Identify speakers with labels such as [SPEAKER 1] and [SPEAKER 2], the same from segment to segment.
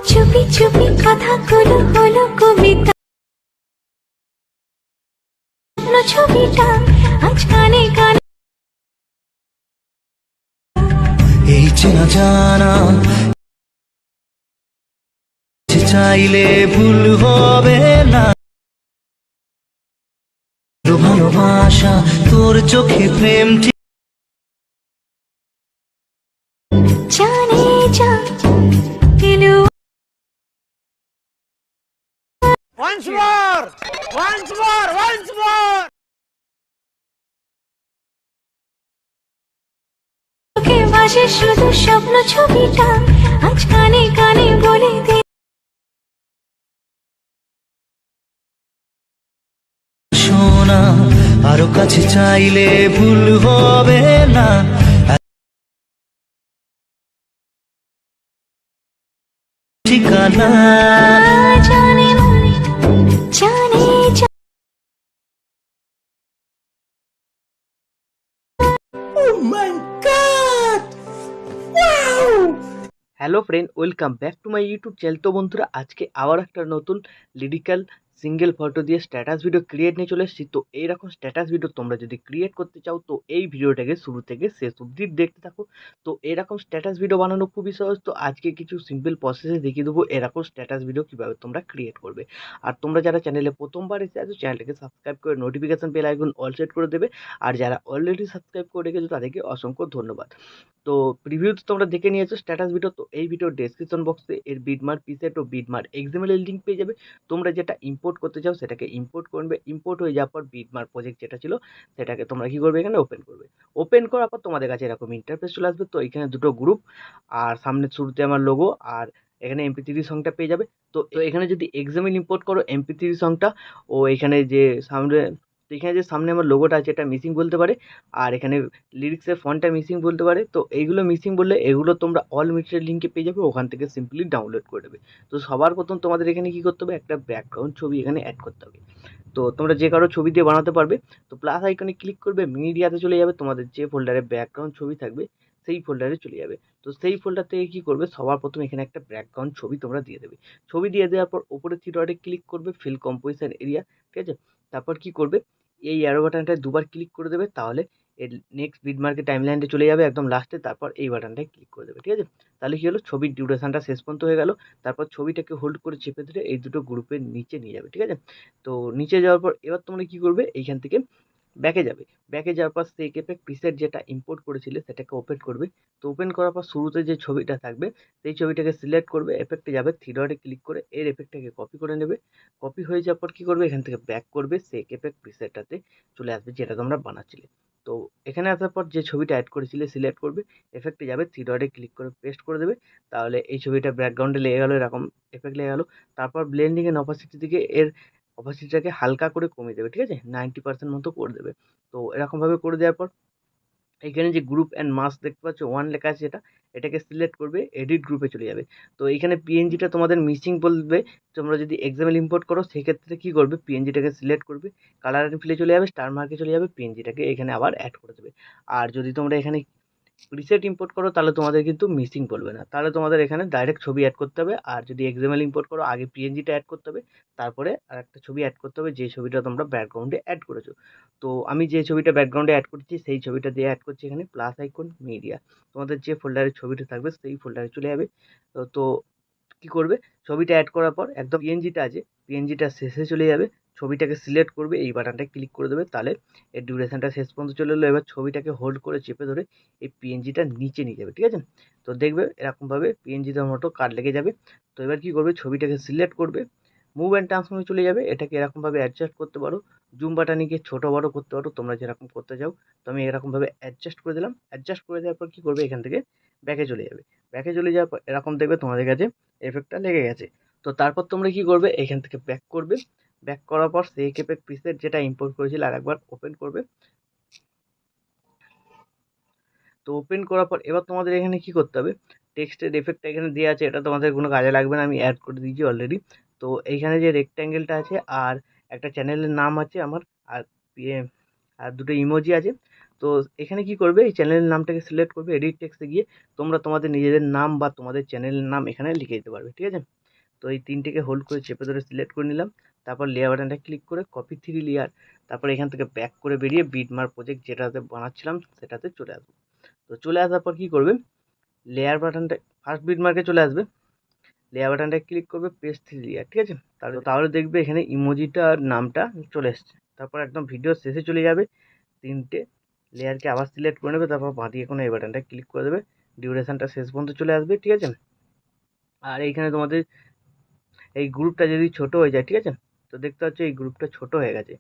[SPEAKER 1] চুপি চুপি কথাগুলো হলো কবিতা, ছবিটা আজ কানে কানে।
[SPEAKER 2] এই চেনা জানা চাইলে ভুল হবে না, ভালোবাসা তোর চোখে প্রেম
[SPEAKER 1] জানে যা এলো।
[SPEAKER 3] Once more! Once more! Once more!
[SPEAKER 1] তোকে ভাসে শুধু স্বপ্ন ছবিটা আজ কানে কানে বলে দে।
[SPEAKER 2] শোনা, আরো কাছে চাইলে ভুল হবে না, ঠিকানা
[SPEAKER 1] জানে মনে জানে যা।
[SPEAKER 4] Hello friend, welcome back to my YouTube channel. তো বন্ধুরা, আজকে আবার একটা নতুন লিরিক্যাল সিঙ্গেল ফটো দিয়ে স্ট্যাটাস ভিডিও ক্রিয়েট নিয়ে চলে এসেছি। তো এইরকম স্ট্যাটাস ভিডিও তোমরা যদি ক্রিয়েট করতে চাও তো এই ভিডিওটাকে শুরু থেকে শেষ অবধি দেখতে থাকো। তো এরকম স্ট্যাটাস ভিডিও বানানো খুবই সহজ। তো আজকে কিছু সিম্পল প্রসেসে দেখিয়ে দেবো এরকম স্ট্যাটাস ভিডিও কীভাবে তোমরা ক্রিয়েট করবে। আর তোমরা যারা চ্যানেলে প্রথমবার এসে আছো চ্যানেলটাকে সাবস্ক্রাইব করে notification bell icon all set করে দেবে। আর যারা অলরেডি সাবস্ক্রাইব করে রেখেছো তাদেরকে অসংখ্য ধন্যবাদ। তো প্রিভিউ তো তোমরা দেখে নিয়েছো স্ট্যাটাস ভিডিও। তো এই ভিডিওর ডেসক্রিপশন বক্সে এর বিটমার্ক প্রিসেট ও বিটমার্ক এক্সএমএল এর লিঙ্ক পেয়ে যাবে। তোমরা যেটা ইম্পোর্ট করতে চাও সেটাকে ইম্পোর্ট করবে। ইম্পোর্ট হয়ে যাওয়ার পর বিটমার্ক প্রজেক্ট যেটা ছিল সেটাকে তোমরা কি করবে, এখানে ওপেন করবে। ওপেন করার পর তোমাদের কাছে এরকম ইন্টারফেস চলে আসবে। তো এখানে দুটো গ্রুপ আর সামনে শুরুতে আমার লোগো আর এখানে এমপি3 সংটা পেয়ে যাবে। তো এখানে যদি এক্সএমএল ইম্পোর্ট করো এমপি3 সংটা ও এখানে যে সামনে, তো এখানে যে সামনে আমার লোগোটা আছে এটা মিসিং বলতে পারে, আর এখানে লিরিক্সের ফন্টটা মিসিং বলতে পারে। তো এইগুলো মিসিং বললে এগুলো তোমরা অল মিটের লিঙ্কে পেয়ে যাবে, ওখান থেকে সিম্পলি ডাউনলোড করে দেবে। তো সবার প্রথম তোমাদের এখানে কি করতে হবে, একটা ব্যাকগ্রাউন্ড ছবি এখানে অ্যাড করতে হবে। তো তোমরা যে কারো ছবি দিয়ে বানাতে পারবে। তো প্লাস আইকনে ক্লিক করবে, মিডিয়াতে চলে যাবে, তোমাদের যে ফোল্ডারে ব্যাকগ্রাউন্ড ছবি থাকবে সেই ফোল্ডারে চলে যাবে। তো সেই ফোল্ডার থেকে কী করবে, সবার প্রথম এখানে একটা ব্যাকগ্রাউন্ড ছবি তোমরা দিয়ে দেবে। ছবি দিয়ে দেওয়ার পর উপরে থ্রি ডটে ক্লিক করবে, ফিল কম্পোজিশন এরিয়া, ঠিক আছে। তারপর কি করবে, এই অ্যারো বাটনটায় দুবার ক্লিক করে দেবে, তাহলে এর নেক্সট বিটমার্কের টাইমলাইনটা চলে যাবে একদম লাস্টে। তারপর এই বাটনটায় ক্লিক করে দেবে, ঠিক আছে। তাহলে কি হলো, ছবির ডিউরেশনটা শেষ পর্যন্ত হয়ে গেল। তারপর ছবিটাকে হোল্ড করে চেপে ধরে এই দুটো গ্রুপের নিচে নিয়ে যাবে, ঠিক আছে। তো নিচে যাওয়ার পর এবার তোমরা কি করবে, এইখান থেকে ব্যাকে যাবে। ব্যাকে যাওয়ার পর সেই এফেক্ট প্রিসেট যেটা ইম্পোর্ট করেছিলে সেটাকে ওপেন করবে। তো ওপেন করার পর শুরুতে যে ছবিটা থাকবে সেই ছবিটাকে সিলেক্ট করবে, এফেক্টে যাবে, থ্রি ডটে ক্লিক করে এর এফেক্টটাকে কপি করে নেবে। কপি হয়ে যাওয়ার পর কী করবে, এখান থেকে ব্যাক করবে, সেই এফেক্ট প্রিসেটটাতে চলে আসবে যেটা তোমরা বানাচ্ছিলে। তো এখানে আসার পর যে ছবিটা অ্যাড করেছিলে সিলেক্ট করবে, এফেক্টে যাবে, থ্রি ডটে ক্লিক করে পেস্ট করে দেবে। তাহলে এই ছবিটা ব্যাকগ্রাউন্ডে লেগে গেলো, এরকম এফেক্ট লেগে গেলো। তারপর ব্লেন্ডিং এন্ড অপাসিটি দিকে এর অপাসিটিটাকে হালকা করে কমিয়ে দেবে, ঠিক আছে, 90% মতো করে দেবে। তো এরকমভাবে করে দেওয়ার পর এখানে যে গ্রুপ অ্যান্ড মাস দেখতে পাচ্ছ ওয়ান লেখা আছে, এটাকে সিলেক্ট করবে, এডিট গ্রুপে চলে যাবে। তো এখানে পিএনজিটা তোমাদের মিসিং বলবে। তোমরা যদি এক্সাম্পল ইম্পোর্ট করো সেক্ষেত্রে কী করবে, পিএনজিটাকে সিলেক্ট করবে, কালার অ্যান্ড ফিলে চলে যাবে, স্টার মার্কে চলে যাবে, পিএনজিটাকে এখানে আবার অ্যাড করে দেবে। আর যদি তোমরা এখানে প্রিসেট ইম্পোর্ট করো তাহলে তোমাদের কিন্তু মিসিং বলবে না, তাহলে তোমাদের এখানে ডাইরেক্ট ছবি অ্যাড করতে হবে। আর যদি এক্সএমএল ইম্পোর্ট করো আগে পিএনজিটা অ্যাড করতে হবে, তারপরে আর একটা ছবি অ্যাড করতে হবে যে ছবিটা তোমরা ব্যাকগ্রাউন্ডে অ্যাড করেছো। তো আমি যে ছবিটা ব্যাকগ্রাউন্ডে অ্যাড করছি সেই ছবিটা দিয়ে অ্যাড করছি এখানে, প্লাস আইকন মিডিয়া, তোমাদের যে ফোল্ডারে ছবিটা থাকবে সেই ফোল্ডারে চলে যাবে। তো কী করবে, ছবিটা অ্যাড করার পর একদম পিএনজিটা আছে, পিএনজিটা শেষে চলে যাবে, ছবিটাকে সিলেক্ট করবে, এই বাটনটায় ক্লিক করে দেবে, তাহলে এর ডিউরেশনটা শেষ পর্যন্ত চলে এলো। এবার ছবিটাকে হোল্ড করে চেপে ধরে এই পিএনজিটা নিচে নিয়ে যাবে, ঠিক আছে। তো দেখবে এরকমভাবে পিএনজিটার মতো কাট লেগে যাবে। তো এবার কী করবে, ছবিটাকে সিলেক্ট করবে, মুভ অ্যান্ড ট্রান্সফর্মে চলে যাবে, এটাকে এরকমভাবে অ্যাডজাস্ট করতে পারো, জুম বাটনে গিয়ে ছোটো বড়ো করতে পারো তোমরা যেরকম করতে চাও। তো আমি এরকমভাবে অ্যাডজাস্ট করে দিলাম। অ্যাডজাস্ট করে দেওয়ার পর কী করবে, এখান থেকে ব্যাকে চলে যাবে। ব্যাকে চলে যাওয়ার পর এরকম দেখবে তোমাদের কাছে এফেক্টটা লেগে গেছে। তো তারপর তোমরা কি করবে, এখান থেকে ব্যাক করবে, ব্যাক করার পর সেই এফেক্ট প্রিসেট যেটা ইম্পোর্ট করেছিল আরেকবার ওপেন করবে। তো ওপেন করার পর এবার তোমাদের এখানে কি করতে হবে, টেক্সটের এফেক্টটা এখানে দেওয়া আছে, এটা তোমাদের কোনো কাজে লাগবে না, আমি অ্যাড করে দিয়েছি অলরেডি। তো এইখানে যে রেক্ট্যাঙ্গেলটা আছে আর একটা চ্যানেলের নাম আছে আমার, আর আর দুটো ইমোজি আছে। তো তো এখানে কি করবে, এই চ্যানেলের নামটাকে সিলেক্ট করবে, এডিট টেক্সটে গিয়ে তোমরা তোমাদের নিজেদের নাম বা তোমাদের চ্যানেলের নাম এখানে লিখে দিতে পারবে, ঠিক আছে। তো এই তিনটেকে হোল্ড করে চেপে ধরে সিলেক্ট করে নিলাম, তারপর লেয়ার বাটনটা ক্লিক করে কপি 3 লেয়ার, তারপর এখান থেকে ব্যাক করে বেরিয়ে বিটমার্ক প্রজেক্ট যেটাতে বানাচ্ছিলাম সেটাতে চলে আসবো। তো চলে আসার পর কি করবে, লেয়ার বাটনটা ফার্স্ট বিটমার্কে চলে আসবে, লেয়ার বাটনটা ক্লিক করবে, পেস্ট 3 লেয়ার, ঠিক আছে। তাহলে দেখবে এখানে ইমোজিটার নামটা চলে এসছে। তারপর একদম ভিডিও শেষে চলে যাবে, তিনটে লেয়ারকে আবার সিলেক্ট করে নেবে, তারপর বাঁদিকে কোনো এই বাটনটা ক্লিক করে দেবে, ডিউরেশনটা শেষ পর্যন্ত চলে আসবে, ঠিক আছে। আর এইখানে তোমাদের এই গ্রুপটা যদি ছোট হয়ে যায়, ঠিক আছে, তো দেখতে পাচ্ছ এই গ্রুপটা ছোট হয়ে গেছে,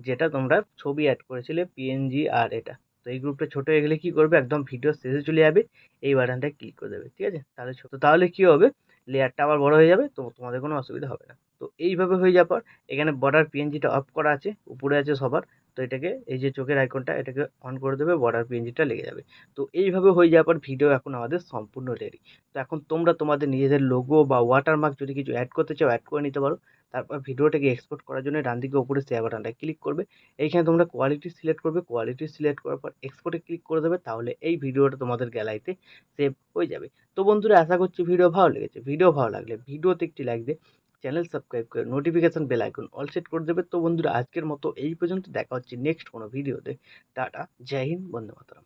[SPEAKER 4] যেটা তোমরা ছবি অ্যাড করেছিলে পিএনজি আর এটা। তো এই গ্রুপটা ছোট হয়ে গেলে কি করবে, একদম ভিডিও শেষে চলে যাবে, এই বাটনটা ক্লিক করে দেবে, ঠিক আছে। তাহলে তাহলে কি হবে, লেয়ারটা আবার বড় হয়ে যাবে, তো তোমাদের কোনো অসুবিধা হবে না। তো এইভাবে হয়ে যাওয়ার পর এখানে বর্ডার পিএনজিটা অফ করা আছে, উপরে আছে সবার, তো এটাকে এই যে চোখের আইকনটা এটাকে অন করে দেবে, বর্ডার পিএনজিটা লেগে যাবে। তো এইভাবে হয়ে যাওয়ার পর ভিডিও এখন আমাদের সম্পূর্ণ রেডি। তো এখন তোমরা তোমাদের নিজেদের লোগো বা ওয়াটারমার্ক যদি কিছু অ্যাড করতে চাও অ্যাড করে নিতে পারো। তারপর ভিডিওটাকে এক্সপোর্ট করার জন্য ডান দিকে উপরে শেয়ার বাটনটা ক্লিক করবে, এইখানে তোমরা কোয়ালিটি সিলেক্ট করবে, কোয়ালিটি সিলেক্ট করার পর এক্সপোর্টে ক্লিক করে দেবে, তাহলে এই ভিডিওটা তোমাদের গ্যালারিতে সেভ হয়ে যাবে। তো বন্ধুরা আশা করছি ভিডিও ভালো লেগেছে, ভিডিও ভালো লাগলে ভিডিওতে একটি লাইক দিয়ে চ্যানেল সাবস্ক্রাইব করে notification bell icon all set করে দেবে। তো বন্ধুরা আজকের মতো এই পর্যন্ত, দেখা হচ্ছে নেক্সট কোনো ভিডিওতে। টাটা, জয় হিন্দ, বন্দে মাতরম।